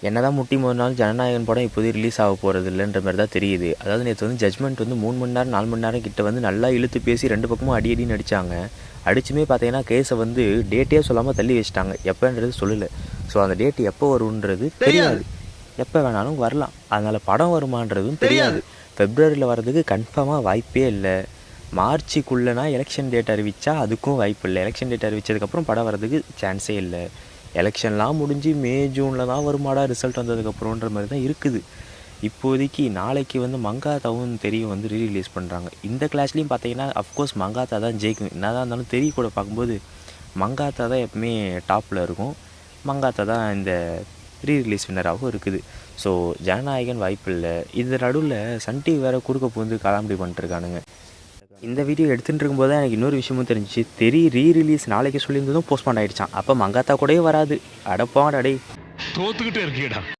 என்னதான் முட்டி மோதினாலும் ஜனநாயகன் படம் இப்போதைக்கு ரிலீஸ் ஆக போகிறது இல்லைன்ற மாதிரி தான் தெரியுது. அதாவது நேற்று வந்து ஜட்மெண்ட் வந்து 3 மணி நேரம் 4 மணி நேரம் கிட்ட வந்து நல்லா இழுத்து பேசி 2 பக்கமும் அடி அடின்னு அடித்தாங்க. அடிச்சுமே பார்த்தீங்கன்னா கேஸை வந்து டேட்டே சொல்லாமல் தள்ளி வச்சிட்டாங்க. எப்போன்றது சொல்லலை. ஸோ அந்த டேட் எப்போ வருன்றது தெரியாது. எப்போ வேணாலும் வரலாம். அதனால் படம் வருமானதும் தெரியாது. ஃபெப்ரவரியில் வர்றதுக்கு கன்ஃபார்மாக வாய்ப்பே இல்லை. மார்ச்சுக்குள்ளனா எலெக்ஷன் டேட் அறிவித்தா அதுக்கும் வாய்ப்பு இல்லை. எலெக்ஷன் டேட் அறிவித்ததுக்கப்புறம் படம் வர்றதுக்கு சான்ஸே இல்லை. எலெக்ஷன்லாம் முடிஞ்சு மே ஜூனில் தான் வருமாடா ரிசல்ட் வந்ததுக்கப்புறன்ற மாதிரி தான் இருக்குது. இப்போதைக்கு நாளைக்கு வந்து மங்காத்தாவும் தெரியும் வந்து ரீரிலீஸ் பண்ணுறாங்க. இந்த கிளாஸ்லேயும் பார்த்தீங்கன்னா அஃப்கோர்ஸ் மங்காத்தா தான் ஜெயிக்கும். என்ன தான் இருந்தாலும் தெரிய கூட பார்க்கும்போது மங்காத்தா தான் எப்பவுமே டாப்பில் இருக்கும். மங்காத்தா தான் இந்த ரீரிலீஸ் வின்னராகவும் இருக்குது. ஸோ ஜனநாயகன் வாய்ப்பு இல்லை. இது நடுவில் சன் டிவி வேறு குறுக்க புகுந்து காமெடி பண்ணிட்டுருக்கானுங்க. இந்த வீடியோ எடுத்துகிட்டு இருக்கும்போது தான் எனக்கு இன்னொரு விஷயமும் தெரிஞ்சிச்சு. ரீரிலீஸ் நாளைக்கு சொல்லியிருந்ததும் போஸ்ட்பாண்ட் ஆகிடுச்சான். அப்போ மங்காத்தா கூடயே வராது. அடப்பான் அடே தோத்துக்கிட்டே இருக்கீடா.